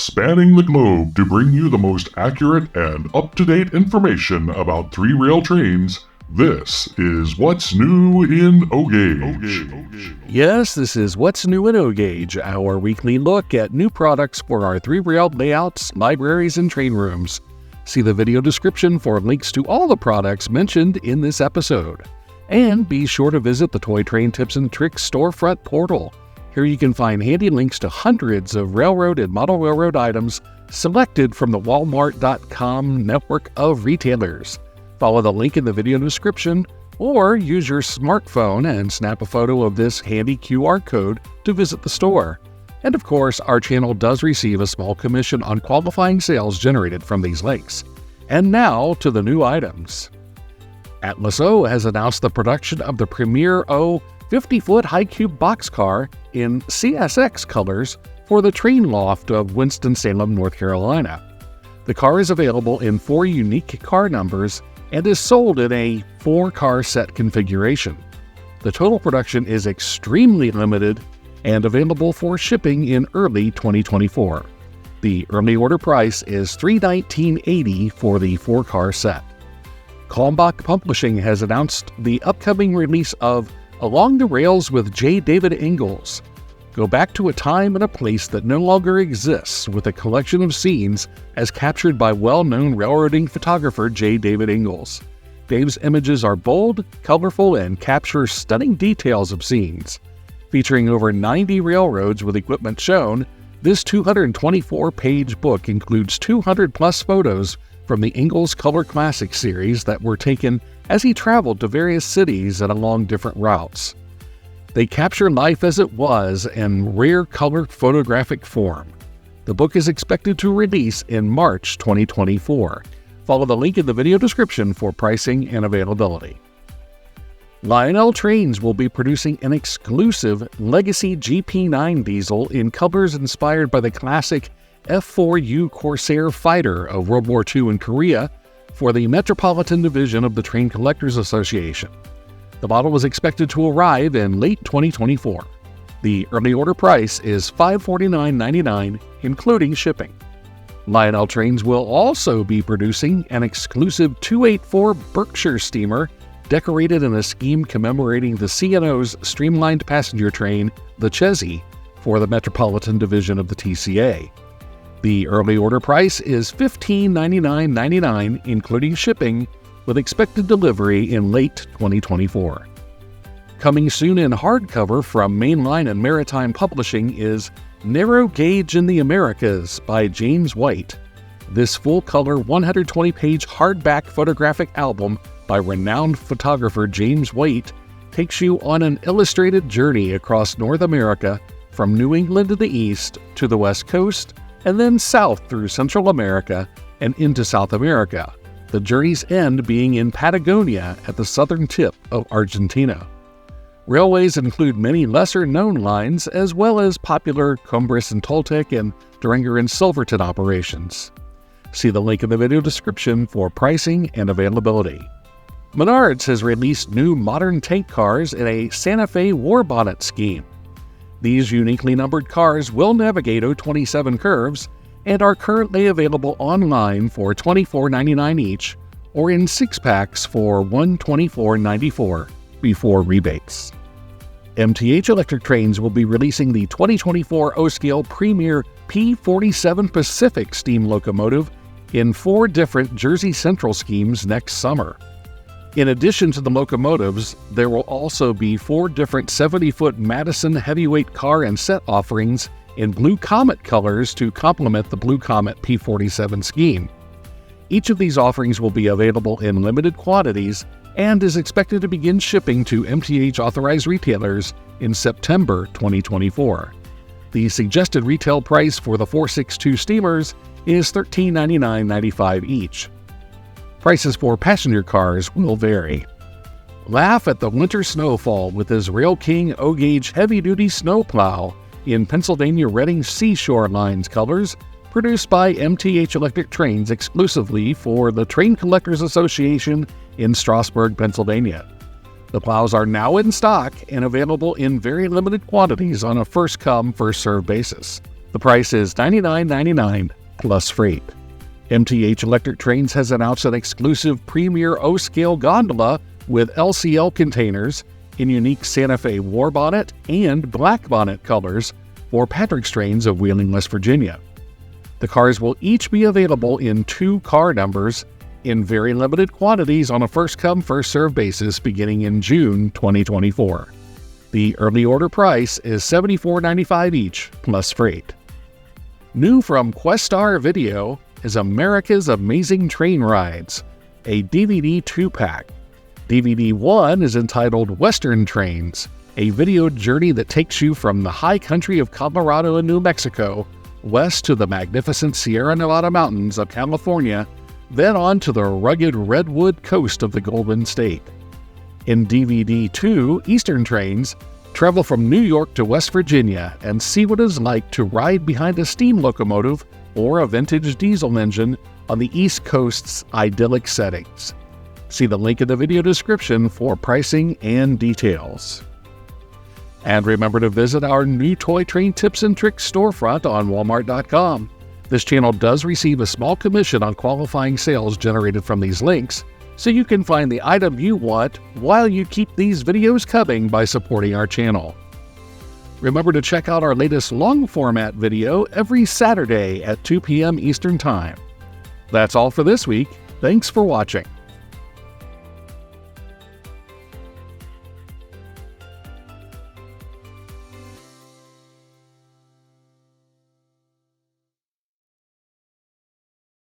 spanning the globe to bring you the most accurate and up-to-date information about three-rail trains. This is What's New in O-Gauge. Yes, this is What's New in O-Gauge, our weekly look at new products for our three-rail layouts, libraries, and train rooms. See the video description for links to all the products mentioned in this episode. And be sure to visit the Toy Train Tips and Tricks storefront portal. Here you can find handy links to hundreds of railroad and model railroad items selected from the Walmart.com network of retailers. Follow the link in the video description or use your smartphone and snap a photo of this handy QR code to visit the store. And of course, our channel does receive a small commission on qualifying sales generated from these links. And now to the new items. Atlas O has announced the production of the Premier O 50-foot high-cube boxcar in CSX colors for the train loft of Winston-Salem, North Carolina. The car is available in 4 unique car numbers and is sold in a 4-car set configuration. The total production is extremely limited and available for shipping in early 2024. The early order price is $319.80 for the 4-car set. Kalmbach Publishing has announced the upcoming release of Along the Rails with J. David Ingalls. Go back to a time and a place that no longer exists with a collection of scenes as captured by well-known railroading photographer J. David Ingalls. Dave's images are bold, colorful, and capture stunning details of scenes. Featuring over 90 railroads with equipment shown, this 224-page book includes 200-plus photos from the Ingalls Color Classic series that were taken as he traveled to various cities and along different routes. They capture life as it was in rare color photographic form. The book is expected to release in March 2024. Follow the link in the video description for pricing and availability. Lionel Trains will be producing an exclusive Legacy GP9 diesel in colors inspired by the classic F4U Corsair fighter of World War II in Korea for the Metropolitan Division of the Train Collectors Association. The model was expected to arrive in late 2024. The early order price is $549.99, including shipping. Lionel Trains will also be producing an exclusive 284 Berkshire steamer decorated in a scheme commemorating the C&O's streamlined passenger train, the Chessie, for the Metropolitan Division of the TCA. The early order price is $1599.99, including shipping, with expected delivery in late 2024. Coming soon in hardcover from Mainline and Maritime Publishing is Narrow Gauge in the Americas by James White. This full-color 120-page hardback photographic album by renowned photographer James White takes you on an illustrated journey across North America from New England to the east to the West Coast, and then south through Central America and into South America, the journey's end being in Patagonia at the southern tip of Argentina. Railways include many lesser-known lines as well as popular Cumbres and Toltec and Deringer and Silverton operations. See the link in the video description for pricing and availability. Menards has released new modern tank cars in a Santa Fe war bonnet scheme. These uniquely numbered cars will navigate O27 curves and are currently available online for $24.99 each or in 6-packs for $124.94 before rebates. MTH Electric Trains will be releasing the 2024 O-Scale Premier P47 Pacific steam locomotive in 4 different Jersey Central schemes next summer. In addition to the locomotives, there will also be 4 different 70-foot Madison heavyweight car and set offerings in Blue Comet colors to complement the Blue Comet P47 scheme. Each of these offerings will be available in limited quantities and is expected to begin shipping to MTH authorized retailers in September 2024. The suggested retail price for the 462 steamers is $1399.95 each. Prices for passenger cars will vary. Laugh at the winter snowfall with this Rail King O-Gauge heavy-duty snowplow in Pennsylvania Reading Seashore Lines colors, produced by MTH Electric Trains exclusively for the Train Collectors Association in Strasburg, Pennsylvania. The plows are now in stock and available in very limited quantities on a first-come, first-served basis. The price is $99.99 plus freight. MTH Electric Trains has announced an exclusive Premier O-Scale gondola with LCL containers in unique Santa Fe War Bonnet and Black Bonnet colors for Patrick's Trains of Wheeling, West Virginia. The cars will each be available in 2 car numbers in very limited quantities on a first-come, first-served basis beginning in June 2024. The early order price is $74.95 each plus freight. New from Questar Video is America's Amazing Train Rides, a DVD 2-pack. DVD 1 is entitled Western Trains, a video journey that takes you from the high country of Colorado and New Mexico west to the magnificent Sierra Nevada mountains of California, then on to the rugged redwood coast of the Golden State. In DVD 2, Eastern Trains, travel from New York to West Virginia and see what it's like to ride behind a steam locomotive or a vintage diesel engine on the East Coast's idyllic settings. See the link in the video description for pricing and details. And remember to visit our new Toy Train Tips and Tricks storefront on Walmart.com. This channel does receive a small commission on qualifying sales generated from these links, so you can find the item you want while you keep these videos coming by supporting our channel. Remember to check out our latest long-format video every Saturday at 2 p.m. Eastern Time. That's all for this week. Thanks for watching.